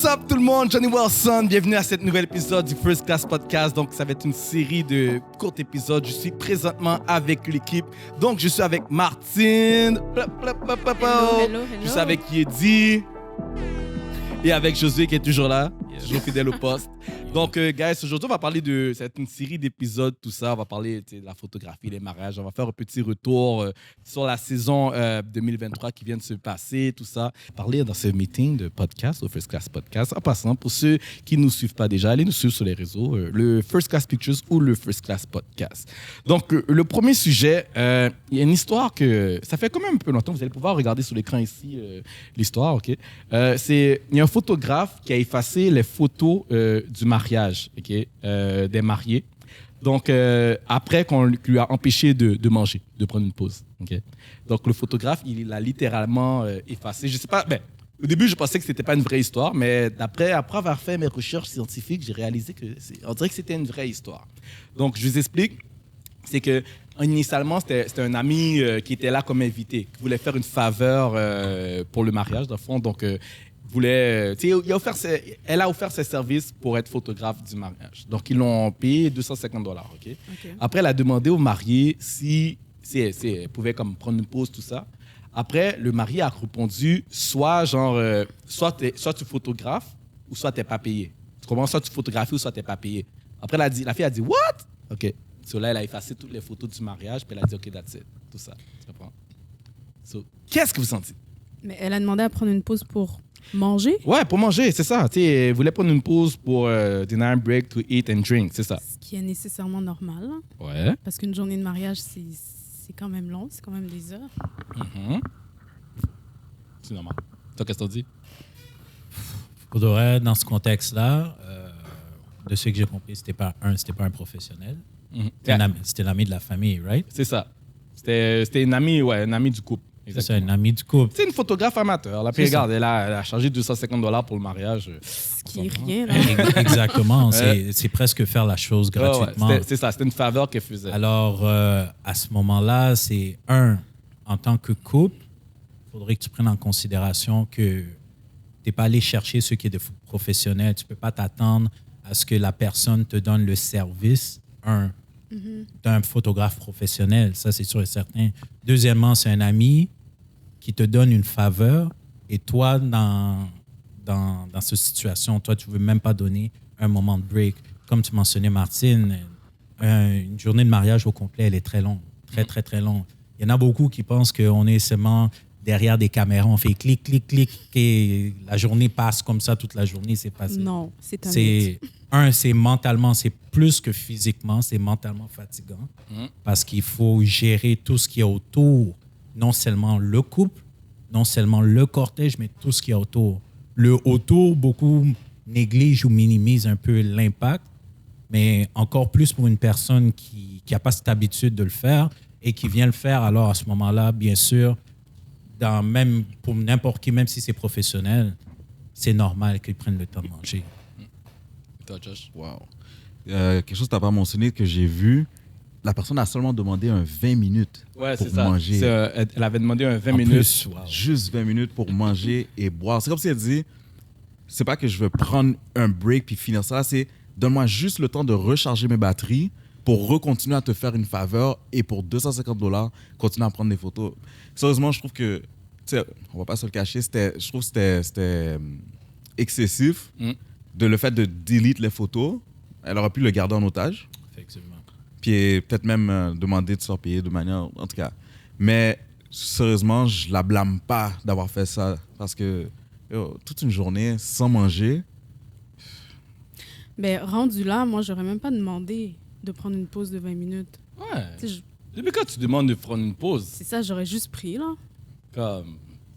up tout le monde, Johnny Wilson, bienvenue à cet nouvel épisode du First Class Podcast. Donc ça va être une série de courts épisodes. Je suis présentement avec l'équipe. Donc je suis avec Martine. Hello. Je suis avec Yedi. Et avec Josué qui est toujours là, toujours fidèle au poste. Donc, guys, aujourd'hui, on va parler de... Ça va être une série d'épisodes, tout ça. On va parler de la photographie, les mariages. On va faire un petit retour sur la saison 2023 qui vient de se passer, tout ça. Parler dans ce meeting de podcast, au First Class Podcast. En passant, pour ceux qui ne nous suivent pas déjà, allez nous suivre sur les réseaux, le First Class Pictures ou le First Class Podcast. Donc, le premier sujet, il y a une histoire que... Ça fait quand même un peu longtemps. Vous allez pouvoir regarder sur l'écran ici l'histoire, OK? Il y a un photographe qui a effacé les photos du mariage, OK, des mariés. Donc, après qu'on lui a empêché de manger, de prendre une pause. OK? Donc, le photographe, il l'a littéralement effacé. Je sais pas, au début, je pensais que c'était pas une vraie histoire, mais après avoir fait mes recherches scientifiques, j'ai réalisé on dirait que c'était une vraie histoire. Donc, je vous explique. C'est que initialement, c'était un ami qui était là comme invité, qui voulait faire une faveur pour le mariage, dans le fond. Donc, elle a offert ses services pour être photographe du mariage. Donc, ils l'ont payé $250. OK? Après, elle a demandé au marié si elle pouvait comme prendre une pause, tout ça. Après, le marié a répondu soit tu photographes ou soit tu n'es pas payé. Tu comprends? Soit tu photographies ou soit tu n'es pas payé. Après, la fille a dit what? OK. Là, elle a effacé toutes les photos du mariage puis elle a dit OK, that's it. Tout ça. Tu comprends? Qu'est-ce que vous sentez? Mais elle a demandé à prendre une pause pour manger? Ouais, pour manger, c'est ça. Elle voulait prendre une pause pour dinner break to eat and drink, c'est ça. Ce qui est nécessairement normal. Ouais. Parce qu'une journée de mariage, c'est quand même long, c'est quand même des heures. Mm-hmm. C'est normal. Toi, qu'est-ce que tu dis? Pour de vrai, dans ce contexte-là, de ce que j'ai compris, c'était pas un professionnel. Mm-hmm. C'était l'ami de la famille, right? C'est ça. C'était une amie, un ami du couple. C'est ça, un ami du couple. C'est une photographe amateur. Puis regarde, elle a chargé $250 pour le mariage. Ce qui est rien, là. Exactement. C'est presque faire la chose gratuitement. Ouais, c'est ça, c'était une faveur qu'elle faisait. Alors, à ce moment-là, c'est en tant que couple, il faudrait que tu prennes en considération que tu n'es pas allé chercher ce qui est de professionnel. Tu ne peux pas t'attendre à ce que la personne te donne le service, d'un photographe professionnel. Ça, c'est sûr et certain. Deuxièmement, c'est un ami qui te donne une faveur et toi, dans cette situation, toi, tu ne veux même pas donner un moment de break. Comme tu mentionnais, Martine, une journée de mariage au complet, elle est très longue. Très, très, très longue. Il y en a beaucoup qui pensent qu'on est seulement derrière des caméras, on fait clic, clic, clic, et la journée passe comme ça, toute la journée, c'est passé. Non, c'est un métier. C'est mentalement, c'est plus que physiquement, c'est mentalement fatigant parce qu'il faut gérer tout ce qui est autour, non seulement le couple, non seulement le cortège, mais tout ce qui est autour. Le autour, beaucoup négligent ou minimisent un peu l'impact, mais encore plus pour une personne qui n'a pas cette habitude de le faire et qui vient le faire, alors à ce moment-là, bien sûr, même pour n'importe qui, même si c'est professionnel, c'est normal qu'ils prennent le temps de manger. Toi, Josh? Wow. Quelque chose que tu n'as pas mentionné que j'ai vu, la personne a seulement demandé un 20 minutes pour manger. Elle avait demandé un 20 minutes. Plus, wow. Juste 20 minutes pour manger et boire. C'est comme si elle dit, c'est pas que je veux prendre un break puis finir ça, c'est donne-moi juste le temps de recharger mes batteries pour recontinuer à te faire une faveur et pour $250, continuer à prendre des photos. Sérieusement, je trouve que, on va pas se le cacher, je trouve que c'était excessif de le fait de delete les photos. Elle aurait pu le garder en otage. Effectivement. Puis peut-être même demander de se faire payer de manière, en tout cas. Mais sérieusement, je la blâme pas d'avoir fait ça parce que toute une journée sans manger. Mais rendu là, moi, j'aurais même pas demandé de prendre une pause de 20 minutes. Ouais. Depuis quand tu demandes de prendre une pause? C'est ça, j'aurais juste pris, là.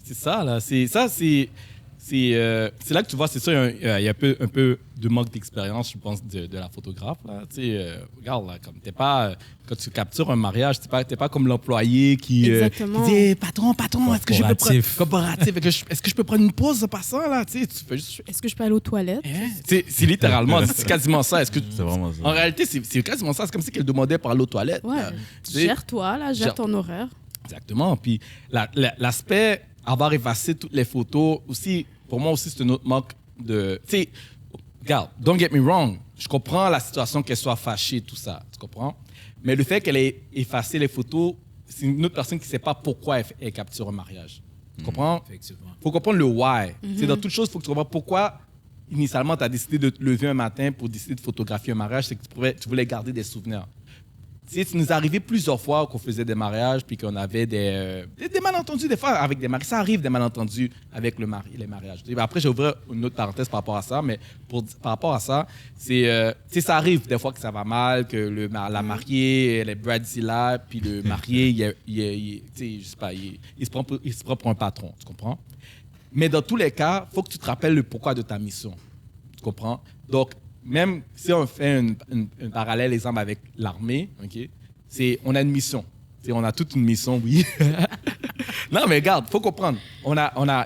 C'est ça, là. C'est là que tu vois, c'est ça, il y a un peu de manque d'expérience, je pense, de la photographe. Là. Regarde, là, comme quand tu captures un mariage, t'es pas comme l'employé qui dit hey, patron, est-ce que je peux prendre corporatif, est-ce que je peux prendre une pause en passant là, tu fais juste... Est-ce que je peux aller aux toilettes? C'est littéralement, c'est quasiment ça. C'est vraiment ça. En réalité, c'est quasiment ça. C'est comme si qu'elle demandait pour aller aux toilettes. Ouais. Gère-toi, là, gère ton horaire. Exactement. Puis l'aspect avoir effacé toutes les photos aussi, pour moi aussi, c'est un autre Tu sais, regarde, don't get me wrong. Je comprends la situation qu'elle soit fâchée, tout ça. Tu comprends? Mais le fait qu'elle ait effacé les photos, c'est une autre personne qui ne sait pas pourquoi elle capture un mariage. Tu comprends? Effectivement. Il faut comprendre le why. C'est dans toute chose, il faut que tu comprennes pourquoi, initialement, tu as décidé de te lever un matin pour décider de photographier un mariage. C'est que tu voulais garder des souvenirs. Tu sais, ça nous est arrivé plusieurs fois qu'on faisait des mariages puis qu'on avait des malentendus, des fois, avec des mariages. Ça arrive, des malentendus avec les mariages. Après, j'ai ouvert une autre parenthèse par rapport à ça, mais par rapport à ça, tu sais, ça arrive des fois que ça va mal, que la mariée, elle est Bradzilla, puis le marié, tu sais, je sais pas, il se prend pour un patron, tu comprends? Mais dans tous les cas, il faut que tu te rappelles le pourquoi de ta mission. Tu comprends? Donc, même si on fait un parallèle, exemple, avec l'armée, OK, on a une mission. On a toute une mission, oui. Non, mais regarde, il faut comprendre. Il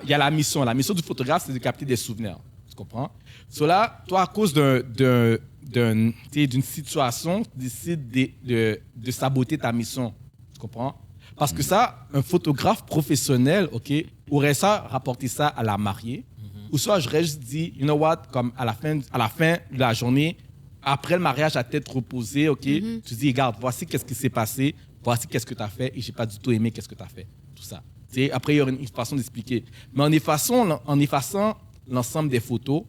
y a la mission. La mission du photographe, c'est de capter des souvenirs. Tu comprends? Cela, toi, à cause d'une situation, tu décides de saboter ta mission. Tu comprends? Parce que ça, un photographe professionnel, OK, aurait ça rapporté ça à la mariée. Ou soit j'aurais juste dit, you know what, comme à la fin de la journée, après le mariage à tête reposée, OK, tu dis, regarde, voici qu'est-ce qui s'est passé, voici qu'est-ce que tu as fait, et j'ai pas du tout aimé qu'est-ce que tu as fait. Tout ça. T'sais, après, il y aura une façon d'expliquer. Mais en effaçant l'ensemble des photos,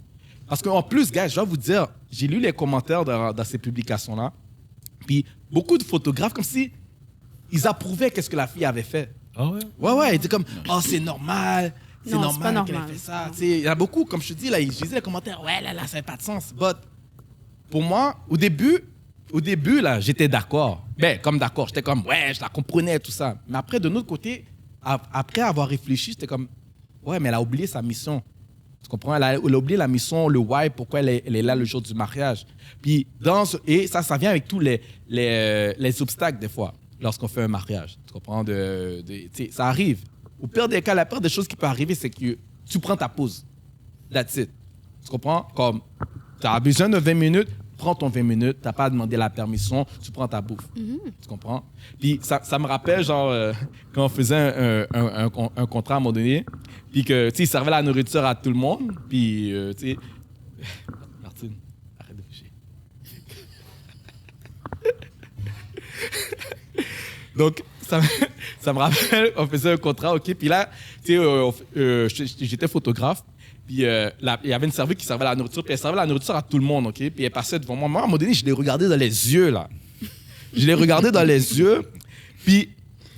parce qu'en plus, gars, je vais vous dire, j'ai lu les commentaires dans ces publications-là, puis beaucoup de photographes, comme si ils approuvaient qu'est-ce que la fille avait fait. Ah ouais? Ouais, ils étaient comme, oh, c'est normal. C'est Non, c'est pas normal qu'elle ait normal. fait ça. Il y en a beaucoup, comme je te dis, là, je lisais les commentaires. Ouais, là, ça n'a pas de sens. But, pour moi, au début, là, j'étais d'accord. Ben, comme d'accord. J'étais comme, ouais, je la comprenais, tout ça. Mais après, de notre côté, après avoir réfléchi, j'étais comme, ouais, mais elle a oublié sa mission. Tu comprends? Elle a oublié la mission, le why, pourquoi elle est là le jour du mariage. Puis, et ça vient avec tous les obstacles, des fois, lorsqu'on fait un mariage. Tu comprends? Ça arrive. Au pire des cas, la pire des choses qui peut arriver, c'est que tu prends ta pause. That's it. Tu comprends? Comme, tu as besoin de 20 minutes, prends ton 20 minutes, tu n'as pas à demander la permission, tu prends ta bouffe. Tu comprends? Puis ça me rappelle, genre, quand on faisait un contrat à un moment donné, puis que, tu sais, il servait la nourriture à tout le monde, puis, tu sais... Martine, arrête de bouger. Donc, ça me rappelle, on faisait un contrat, OK? Puis là, tu sais, j'étais photographe. Puis il y avait une serveuse qui servait la nourriture. Puis elle servait la nourriture à tout le monde, OK? Puis elle passait devant moi. Moi, à un moment donné, je l'ai regardé dans les yeux, là. Je l'ai regardé dans les yeux. Puis,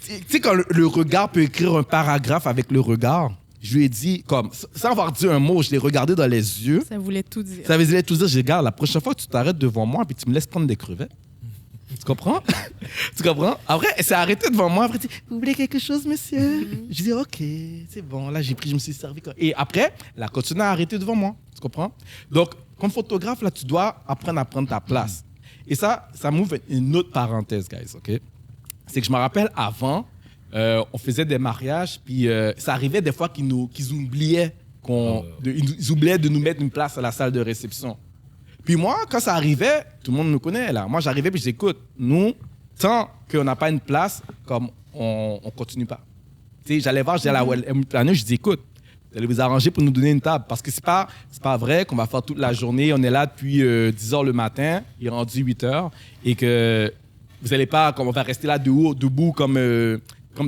tu sais, quand le regard peut écrire un paragraphe avec le regard, je lui ai dit, comme, sans avoir dit un mot, je l'ai regardé dans les yeux. Ça voulait tout dire. Ça voulait tout dire. Je dis, regarde, la prochaine fois que tu t'arrêtes devant moi, puis tu me laisses prendre des crevettes. Tu comprends? Tu comprends? Après, elle s'est arrêtée devant moi. Après, elle dit, vous voulez quelque chose, monsieur? Je dis, OK, c'est bon. Là, j'ai pris, je me suis servi. Et après, elle a continué à arrêter devant moi. Tu comprends? Donc, comme photographe, là, tu dois apprendre à prendre ta place. Et ça m'ouvre une autre parenthèse, guys, OK? C'est que je me rappelle avant, on faisait des mariages, puis ça arrivait des fois qu'ils oubliaient ils oubliaient de nous mettre une place à la salle de réception. Puis moi, quand ça arrivait, tout le monde me connaît, là. Moi, j'arrivais puis je dis, écoute, nous, tant qu'on n'a pas une place, comme on continue pas. Tu sais, j'allais voir, je dis à la wedding planner, je dis, écoute, vous allez vous arranger pour nous donner une table. Parce que c'est pas vrai qu'on va faire toute la journée, on est là depuis 10 h le matin, il est rendu 8 h, et que vous n'allez pas, comme on va rester là debout comme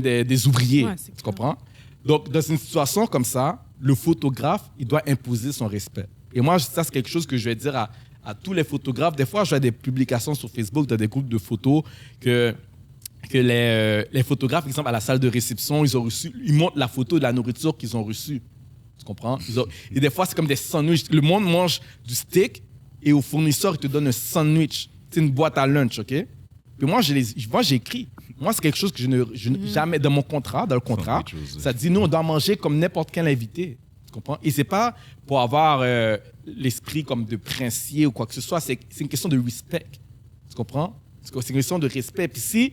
des ouvriers. Ouais, tu comprends? Donc, dans une situation comme ça, le photographe, il doit imposer son respect. Et moi, ça, c'est quelque chose que je vais dire à tous les photographes. Des fois, je vois des publications sur Facebook, dans des groupes de photos, que les photographes, par exemple, à la salle de réception, ils montrent la photo de la nourriture qu'ils ont reçue. Tu comprends? Et des fois, c'est comme des sandwichs. Le monde mange du steak et au fournisseur, il te donne un sandwich. C'est une boîte à lunch, OK? Puis moi, j'ai écrit. Moi, c'est quelque chose que je ne jamais, dans mon contrat, dans le contrat, ça dit, nous, on doit manger comme n'importe quel invité. Tu comprends? Et c'est pas pour avoir l'esprit comme de princier ou quoi que ce soit, c'est une question de respect. Tu comprends? C'est une question de respect. Puis si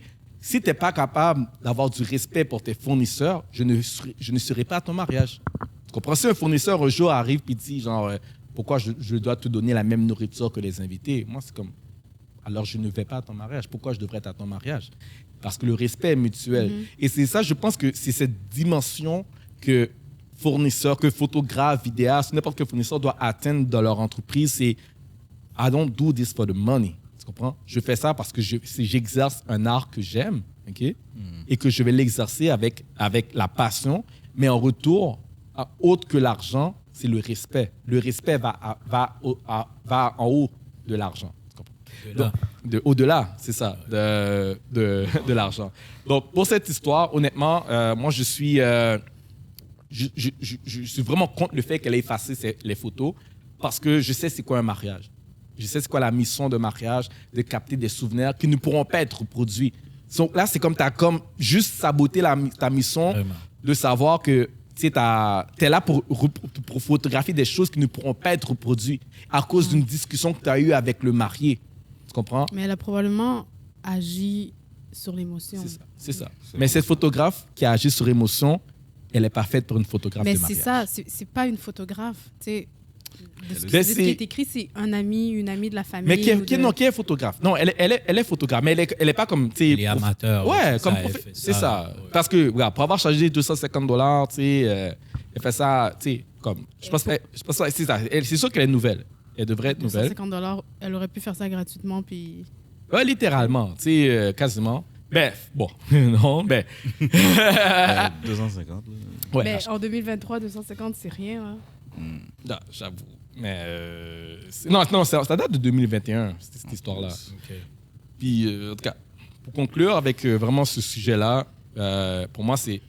tu n'es pas capable d'avoir du respect pour tes fournisseurs, je ne serai pas à ton mariage. Tu comprends? Si un fournisseur un jour arrive et dit, genre, pourquoi je dois te donner la même nourriture que les invités? Moi, c'est comme, alors je ne vais pas à ton mariage. Pourquoi je devrais être à ton mariage? Parce que le respect est mutuel. Et c'est ça, je pense que c'est cette dimension que fournisseur, que photographe, vidéaste, n'importe quel fournisseur doit atteindre dans leur entreprise, c'est I don't do this for the money. Tu comprends? Je fais ça parce que j'exerce un art que j'aime, OK? Et que je vais l'exercer avec la passion, mais en retour, autre que l'argent, c'est le respect. Le respect va en haut de l'argent. Au-delà, c'est ça, de l'argent. Donc, pour cette histoire, honnêtement, moi, je suis vraiment contre le fait qu'elle ait effacé les photos parce que je sais c'est quoi un mariage. Je sais c'est quoi la mission de mariage, de capter des souvenirs qui ne pourront pas être reproduits. Donc là, c'est comme tu as comme juste saboté ta mission de savoir que tu es là pour photographier des choses qui ne pourront pas être reproduites à cause d'une discussion que tu as eue avec le marié. Tu comprends? Mais elle a probablement agi sur l'émotion. C'est ça. Mais cette photographe qui a agi sur émotion, elle n'est pas faite pour une photographe de mariage. Mais c'est ça, c'est pas une photographe. Tu sais, ce qui est écrit, c'est un ami, une amie de la famille. Mais qui est photographe? Non, elle est photographe, mais elle est pas comme... Elle est amateur. Ouais, comme c'est ça. Ouais. Parce que, regarde, pour avoir chargé $250, tu sais, elle fait ça, tu sais, comme... Je pense que c'est ça. C'est sûr qu'elle est nouvelle. Elle devrait être nouvelle. $250, elle aurait pu faire ça gratuitement, puis... Ouais, littéralement, tu sais, quasiment. Ben, bon, non, ben... 250, là. Ouais, mais en 2023, 250, c'est rien, hein? Non, j'avoue. Mais non, ça date de 2021, cette histoire-là. Okay. Puis, en tout cas, pour conclure avec vraiment ce sujet-là, pour moi, c'est...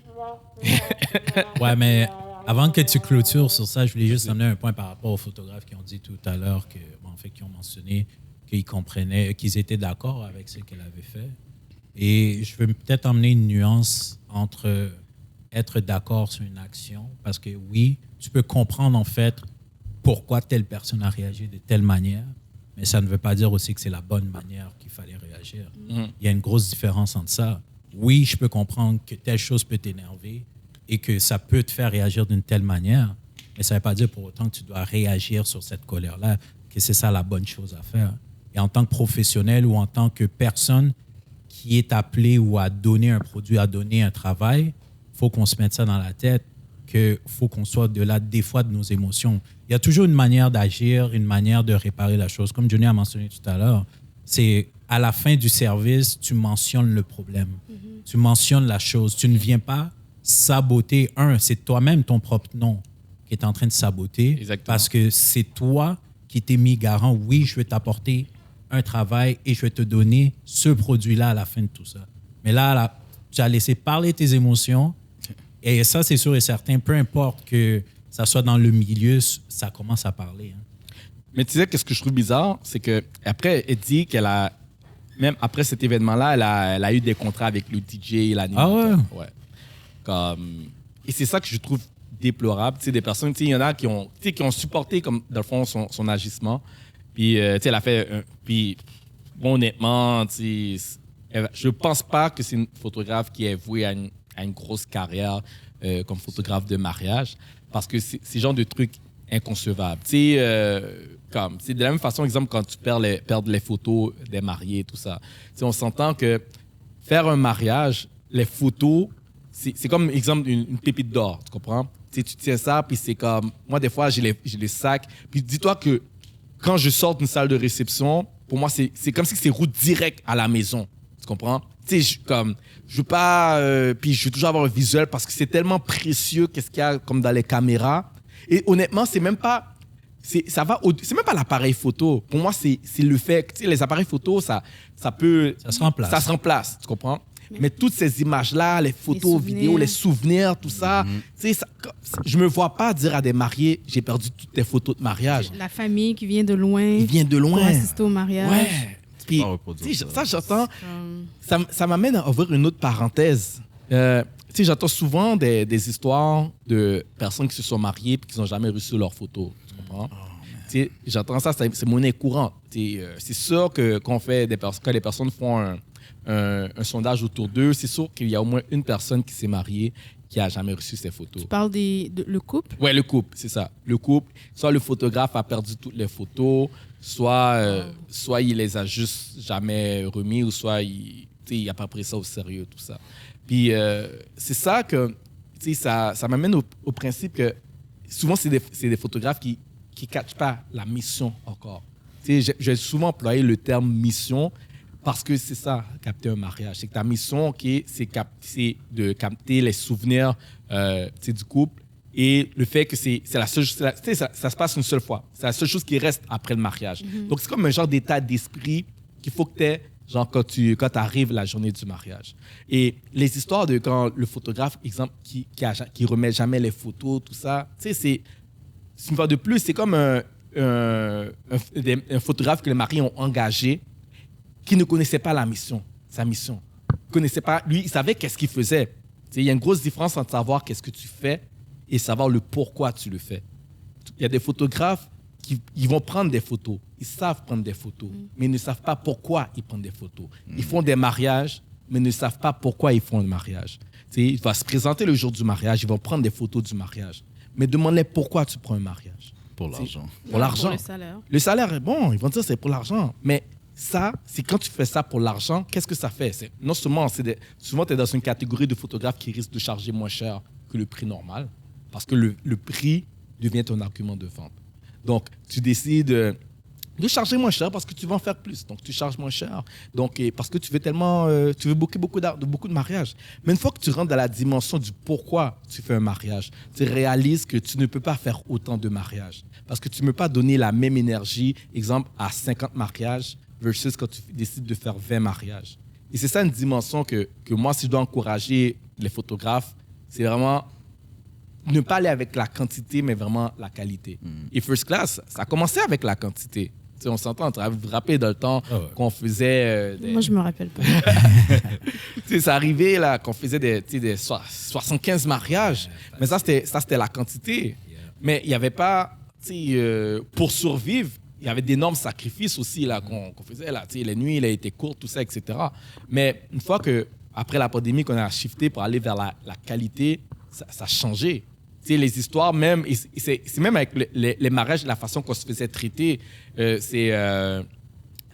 Ouais, mais avant que tu clôtures sur ça, je voulais juste amener un point par rapport aux photographes qui ont dit tout à l'heure, qui ont mentionné qu'ils comprenaient, qu'ils étaient d'accord avec ce qu'elle avait fait. Et je veux peut-être emmener une nuance entre être d'accord sur une action, parce que oui, tu peux comprendre en fait pourquoi telle personne a réagi de telle manière, mais ça ne veut pas dire aussi que c'est la bonne manière qu'il fallait réagir. Il y a une grosse différence entre ça. Oui, je peux comprendre que telle chose peut t'énerver et que ça peut te faire réagir d'une telle manière, mais ça ne veut pas dire pour autant que tu dois réagir sur cette colère-là, que c'est ça la bonne chose à faire. Et en tant que professionnel ou en tant que personne qui est appelée ou à donner un produit, à donner un travail, il faut qu'on se mette ça dans la tête, qu'il faut qu'on soit au-delà des fois de nos émotions. Il y a toujours une manière d'agir, une manière de réparer la chose. Comme Johnny a mentionné tout à l'heure, c'est à la fin du service, tu mentionnes le problème. Tu mentionnes la chose. Tu ne viens pas saboter. C'est toi-même ton propre nom qui est en train de saboter. Exactement. Parce que c'est toi qui t'es mis garant. Oui, je vais t'apporter un travail et je vais te donner ce produit-là à la fin de tout ça. Mais là, tu as laissé parler tes émotions. Et ça, c'est sûr et certain, peu importe que ça soit dans le milieu, ça commence à parler. Hein. Mais tu sais, qu'est-ce que je trouve bizarre, c'est qu'après, elle dit qu'elle a, même après cet événement-là, elle a eu des contrats avec le DJ, l'animateur. Ah ouais? Et c'est ça que je trouve déplorable. Tu sais, des personnes, tu sais, il y en a qui ont supporté, comme, dans le fond, son agissement. Puis, tu sais, elle a fait... puis, bon, honnêtement, tu sais, je pense pas que c'est une photographe qui est vouée à une grosse carrière comme photographe de mariage, parce que c'est ce genre de truc inconcevable. Tu sais, c'est de la même façon, exemple, quand tu perds les photos des mariés, tout ça. Tu sais, on s'entend que faire un mariage, les photos, c'est comme, exemple, une pépite d'or, tu comprends? Tu sais, tu tiens ça, puis c'est comme... Moi, des fois, j'ai les sacs. Puis dis-toi que quand je sors d'une salle de réception, pour moi, c'est comme si c'est route directe à la maison. Tu comprends? Tu sais, je veux pas... puis je veux toujours avoir un visuel parce que c'est tellement précieux qu'est-ce qu'il y a comme dans les caméras. Et honnêtement, c'est même pas... C'est même pas l'appareil photo. Pour moi, c'est le fait... Tu sais, les appareils photo, ça peut... Ça se remplace. Ça se remplace, tu comprends? Mais toutes ces images-là, les photos, vidéos, les souvenirs, tout ça, tu sais, je me vois pas dire à des mariés, j'ai perdu toutes tes photos de mariage. La famille qui vient de loin. Ils viennent de loin. Pour assister au mariage. Ouais. Puis, tu sais, ça, j'entends... Ça m'amène à ouvrir une autre parenthèse. Tu sais, j'entends souvent des histoires de personnes qui se sont mariées et qui n'ont jamais reçu leurs photos. Tu comprends? Tu sais, j'entends ça, c'est monnaie courante. C'est sûr que quand les personnes font un sondage autour d'eux, c'est sûr qu'il y a au moins une personne qui s'est mariée qui n'a jamais reçu ses photos. Tu parles le couple? Oui, le couple, c'est ça. Le couple, soit le photographe a perdu toutes les photos, soit il les a juste jamais remis, ou soit il n'a pas pris ça au sérieux, tout ça. Puis c'est ça que, tu ça m'amène au principe que souvent, c'est des photographes qui ne catchent pas la mission encore. J'ai souvent employé le terme mission parce que c'est ça, capter un mariage. C'est que ta mission, c'est de capter les souvenirs du couple et le fait que c'est la seule chose, ça se passe une seule fois. C'est la seule chose qui reste après le mariage. Donc, c'est comme un genre d'état d'esprit qu'il faut que tu aies genre quand tu arrives la journée du mariage. Et les histoires de quand le photographe, exemple, qui remet jamais les photos, tout ça, c'est une fois de plus, c'est comme un photographe que les mariés ont engagé qui ne connaissait pas sa mission. Il connaissait pas, lui, il savait qu'est-ce qu'il faisait. Il y a une grosse différence entre savoir qu'est-ce que tu fais et savoir le pourquoi tu le fais. Il y a des photographes qui vont prendre des photos. Ils savent prendre des photos, mais ils ne savent pas pourquoi ils prennent des photos. Ils font des mariages, mais ne savent pas pourquoi ils font le mariage. Il va se présenter le jour du mariage, ils vont prendre des photos du mariage. Mais demande-les pourquoi tu prends un mariage. Pour l'argent. Pour l'argent. Pour le salaire. Le salaire est bon, ils vont dire c'est pour l'argent. Mais ça, c'est quand tu fais ça pour l'argent, qu'est-ce que ça fait? Non seulement, souvent, tu es dans une catégorie de photographes qui risquent de charger moins cher que le prix normal, parce que le prix devient ton argument de vente. Donc, tu décides de charger moins cher parce que tu veux en faire plus. Donc, tu charges moins cher. Donc, parce que tu veux beaucoup de mariages. Mais une fois que tu rentres dans la dimension du pourquoi tu fais un mariage, tu réalises que tu ne peux pas faire autant de mariages. Parce que tu ne peux pas donner la même énergie, exemple, à 50 mariages versus quand tu décides de faire 20 mariages. Et c'est ça une dimension que moi, si je dois encourager les photographes, c'est vraiment ne pas aller avec la quantité, mais vraiment la qualité. Et First Class, ça a commencé avec la quantité. T'sais, on s'entend, vous vous rappelez dans le temps qu'on faisait... Moi, je me rappelle pas. Ça arrivait là, qu'on faisait des 75 mariages, mais ça, c'était la quantité. Mais il n'y avait pas... pour survivre, il y avait d'énormes sacrifices aussi là, qu'on faisait. Là, les nuits, il a été courtes, tout ça, etc. Mais une fois qu'après la pandémie, qu'on a shifté pour aller vers la qualité, ça a changé. Les histoires, même, c'est même avec les mariages, la façon qu'on se faisait traiter, la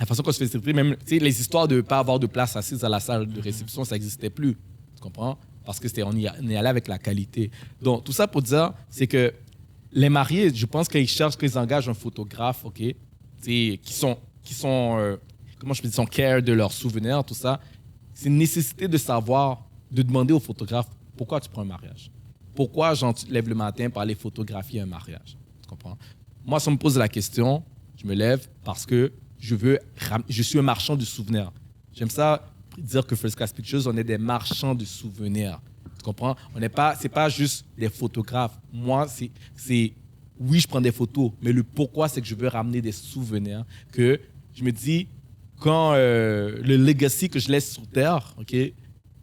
façon qu'on se faisait traiter, même les histoires de ne pas avoir de place assise à la salle de réception, ça n'existait plus. Tu comprends? Parce que on est allé avec la qualité. Donc, tout ça pour dire, c'est que les mariés, je pense qu'ils cherchent, qu'ils engagent un photographe, OK, qui sont comment je peux dire, sont care de leurs souvenirs, tout ça. C'est une nécessité de savoir, de demander au photographe pourquoi tu prends un mariage. Pourquoi tu te lèves le matin pour aller photographier un mariage? Tu comprends? Moi, si on me pose la question, je me lève parce que je suis un marchand de souvenirs. J'aime ça dire que First Class Pictures, on est des marchands de souvenirs. Tu comprends? C'est pas juste des photographes. Moi, oui, je prends des photos, mais le pourquoi, c'est que je veux ramener des souvenirs que je me dis, quand le legacy que je laisse sur Terre, OK,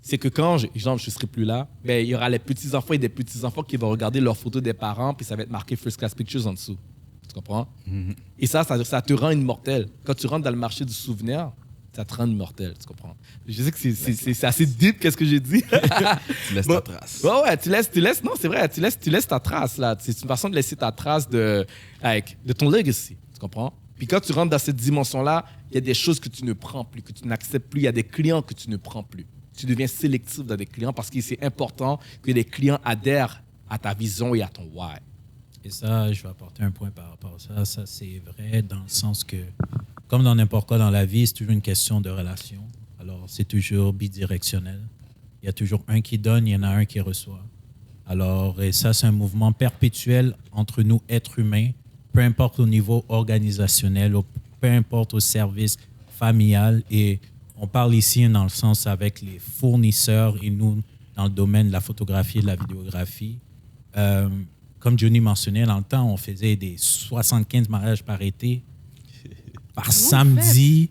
c'est que quand, exemple, je ne serai plus là, ben, il y aura les petits-enfants et des petits-enfants qui vont regarder leurs photos des parents, puis ça va être marqué First Class Pictures en dessous. Tu comprends? Et ça te rend immortel. Quand tu rentres dans le marché du souvenir, ça te rend immortel, tu comprends? Je sais que c'est assez deep, qu'est-ce que j'ai dit? Tu laisses ta trace. Ouais, tu laisses, non, c'est vrai, tu laisses ta trace, là. C'est une façon de laisser ta trace de ton legacy, tu comprends? Puis quand tu rentres dans cette dimension-là, il y a des choses que tu ne prends plus, que tu n'acceptes plus, il y a des clients que tu ne prends plus. Tu deviens sélectif dans des clients parce que c'est important que les clients adhèrent à ta vision et à ton why. Et ça, je vais apporter un point par rapport à ça. Ça, c'est vrai dans le sens que, comme dans n'importe quoi dans la vie, c'est toujours une question de relation. Alors, c'est toujours bidirectionnel. Il y a toujours un qui donne, il y en a un qui reçoit. Alors, et ça, c'est un mouvement perpétuel entre nous, êtres humains, peu importe au niveau organisationnel, peu importe au service familial. Et on parle ici dans le sens avec les fournisseurs et nous, dans le domaine de la photographie et de la vidéographie. Comme Johnny mentionnait, dans le temps, on faisait des 75 mariages par été. Par samedi,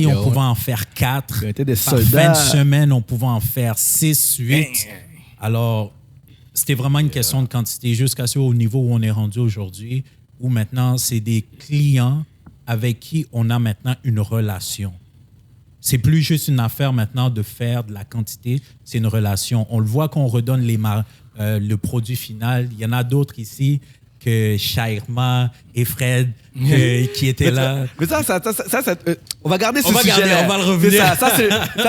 on pouvait en faire 4. Par fin de semaine, on pouvait en faire 6, 8. Alors, c'était vraiment une question de quantité jusqu'à ce au niveau où on est rendu aujourd'hui, où maintenant, c'est des clients avec qui on a maintenant une relation. C'est plus juste une affaire maintenant de faire de la quantité, c'est une relation. On le voit qu'on redonne le produit final. Il y en a d'autres ici. que Shairma et Fred qui étaient là. Mais ça, on va garder ce sujet. On va le revenir.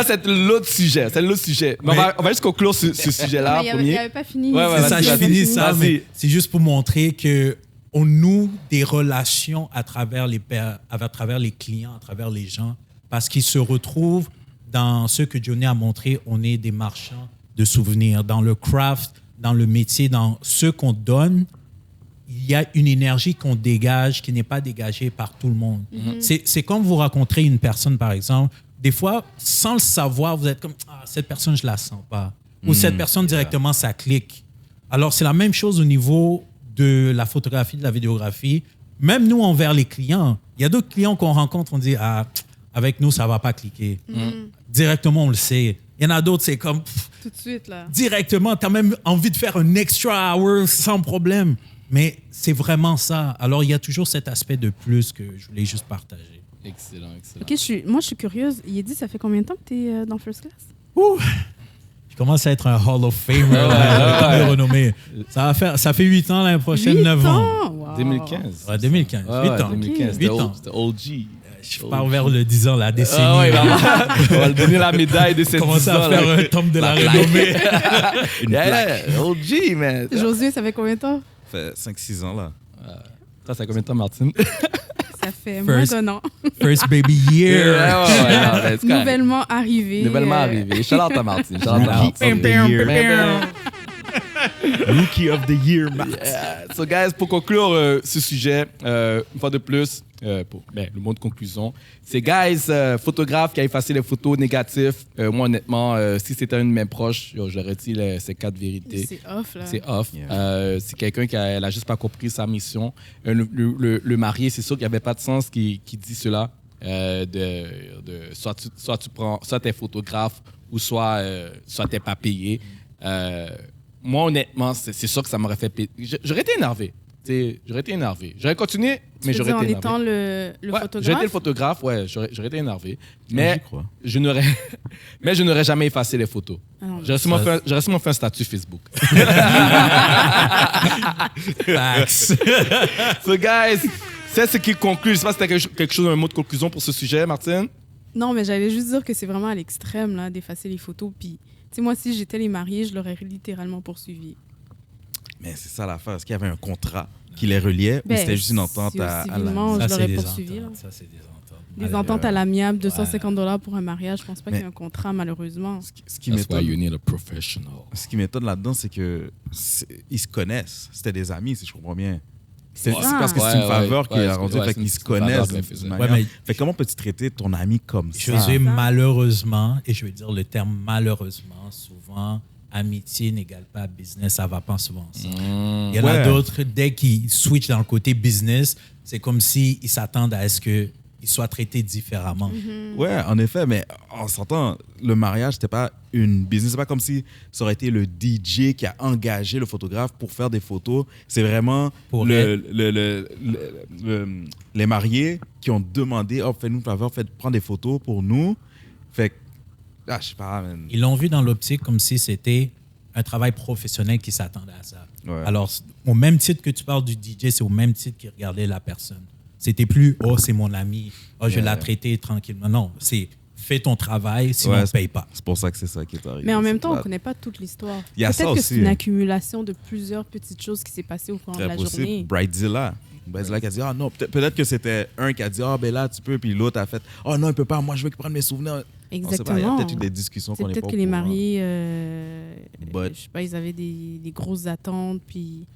C'est l'autre sujet. C'est l'autre sujet. Mais on va juste conclure ce sujet-là. Il n'y avait pas fini. C'est ça, je finis ça. Mais c'est juste pour montrer qu'on noue des relations à travers les clients, à travers les gens, parce qu'ils se retrouvent dans ce que Johnny a montré. On est des marchands de souvenirs. Dans le craft, dans le métier, dans ce qu'on donne, il y a une énergie qu'on dégage qui n'est pas dégagée par tout le monde. C'est comme vous rencontrez une personne, par exemple, des fois, sans le savoir, vous êtes comme « cette personne, je la sens pas ». Ou cette personne, directement, ça clique. Alors, c'est la même chose au niveau de la photographie, de la vidéographie. Même nous, envers les clients, il y a d'autres clients qu'on rencontre, on dit « Ah, avec nous, ça va pas cliquer ». Directement, on le sait. Il y en a d'autres, c'est comme... Tout de suite, là. Directement, tu as même envie de faire un extra hour sans problème. Mais c'est vraiment ça. Alors, il y a toujours cet aspect de plus que je voulais juste partager. Excellent. OK, moi, je suis curieuse. Il a dit, ça fait combien de temps que tu es dans First Class? Je commence à être un Hall of Famer, comme de renommée. Ça fait 8 ans l'année prochaine, 9 ans. Wow. 2015. Ouais, 2015. 8 ans. 2015. 8 ans. C'était OG. Je pars vers le 10 ans, la décennie. On va lui donner la médaille de cette 10 ans. Commencer à faire un tome de la renommée. OG, man. Josué, ça fait combien de temps? Ça fait 5-6 ans, là. Ça fait combien de temps, Martine? Ça fait moins d'un an. First baby year. Nouvellement arrivé. Shout out à Martine. Rookie of the year, Max. So, guys, pour conclure ce sujet, une fois de plus, le mot de conclusion, c'est, guys, photographe qui a effacé les photos négatives. Moi, honnêtement, si c'était une de mes proches, j'aurais dit ces 4 vérités. C'est off, là. C'est off. C'est quelqu'un qui n'a juste pas compris sa mission. Le marié, c'est sûr qu'il n'y avait pas de sens qui dit cela. Soit t'es photographe ou soit t'es pas payé. Moi, honnêtement, c'est sûr que ça m'aurait fait payer. J'aurais été énervé. J'aurais continué, mais j'aurais été énervé. En étant le photographe? J'aurais été le photographe, j'aurais été énervé. Mais je n'aurais jamais effacé les photos. J'aurais sûrement fait un statut Facebook. Facts. So, guys, c'est ce qui conclut. Je ne sais pas si tu as quelque chose, un mot de conclusion pour ce sujet, Martine? Non, mais j'allais juste dire que c'est vraiment à l'extrême là, d'effacer les photos. Puis, moi, si j'étais les mariés, je l'aurais littéralement poursuivi. Mais c'est ça l'affaire. Est-ce qu'il y avait un contrat qui les reliait ou c'était juste une entente à la... Je l'aurais poursuivi. Ça, c'est des ententes. Des ententes à l'amiable, $250 pour un mariage. Je pense pas qu'il y ait un contrat, malheureusement. Ce qui m'étonne là-dedans, c'est que ils se connaissent. C'était des amis, si je comprends bien. C'est parce que c'est une faveur qui est rendue, fait qu'ils se connaissent. Fait comment peux-tu traiter ton ami comme ça? Josué, malheureusement, et je vais dire le terme malheureusement, souvent, amitié n'égale pas business, ça va pas souvent ça. Il y en a d'autres, dès qu'ils switchent dans le côté business, c'est comme s'ils s'attendent à ce qu'ils soient traités différemment. Ouais, en effet, mais en s'entend, le mariage, c'était pas une business. C'est pas comme si ça aurait été le DJ qui a engagé le photographe pour faire des photos. C'est vraiment les mariés qui ont demandé, fais-nous une faveur, prends des photos pour nous. Fait que, je sais pas. Man. Ils l'ont vu dans l'optique comme si c'était un travail professionnel qui s'attendait à ça. Ouais. Alors, au même titre que tu parles du DJ, c'est au même titre qu'ils regardaient la personne. C'était plus « Oh, c'est mon ami. Oh, je vais la traiter tranquillement. » Non, c'est « Fais ton travail, sinon on ne paye pas. » C'est pour ça que c'est ça qui est arrivé. Mais en même temps, on ne connaît pas toute l'histoire. Peut-être que c'est une accumulation de plusieurs petites choses qui s'est passées au cours de la journée. Bridezilla qui a dit « Ah non, peut-être que c'était un qui a dit « Ah ben là, tu peux. » Puis l'autre a fait « Oh non, il ne peut pas. Moi, je veux prendre mes souvenirs. » Exactement. Il y a peut-être eu des discussions qu'on n'est pas au courant. Peut-être que les mariés, je sais pas, ils avaient des grosses attentes, puis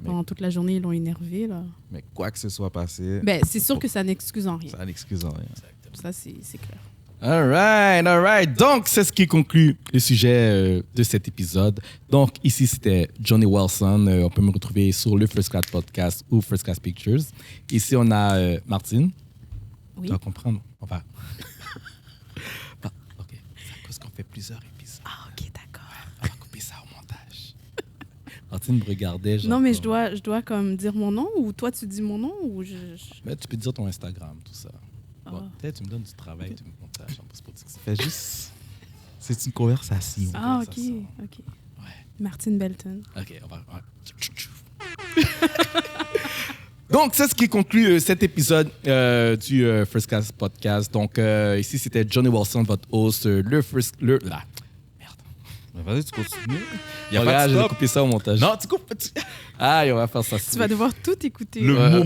pendant toute la journée, ils l'ont énervé. Là. Mais quoi que ce soit passé... c'est sûr que ça n'excuse en rien. Ça n'excuse en rien. Exactement. Ça, c'est clair. All right. Donc, c'est ce qui conclut le sujet de cet épisode. Donc, ici, c'était Johnny Wilson. On peut me retrouver sur le First Class Podcast ou First Class Pictures. Ici, on a Martine. Oui. Tu vas comprendre. On va... OK. C'est parce qu'on fait plusieurs épisodes. Ah, OK, d'accord. On va couper ça au montage. Martine me regardait. Non, mais je dois comme dire mon nom ou toi, tu dis mon nom ou Mais tu peux dire ton Instagram, tout ça. Bon, peut-être tu me donnes du travail, tu me montages. Fais juste... C'est une conversation. Ah, OK. Ouais. Martine Belton. OK, on va... Donc, c'est ce qui conclut cet épisode du First Class Podcast. Donc, ici, c'était Johnny Wilson, votre host, Merde. Vas-y, tu continues. Il y a Regarde, pas de je vais stop. couper ça au montage. Non, tu coupes. Aïe, on va faire ça. Tu vas devoir tout écouter. Le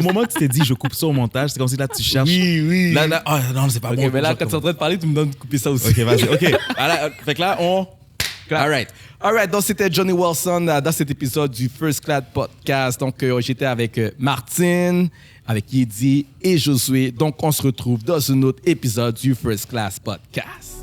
moment que tu t'es dit, je coupe ça au montage, c'est comme si là, tu cherches. Oui. Là, oh, non, c'est pas Ok, bon. mais là, quand tu es en train de parler, tu me donnes de couper ça aussi. Ok, vas-y. Ok. Fait que là, on. All right. Donc, c'était Johnny Wilson dans cet épisode du First Class Podcast. Donc, j'étais avec Martine, avec Yedi et Josué. Donc, on se retrouve dans un autre épisode du First Class Podcast.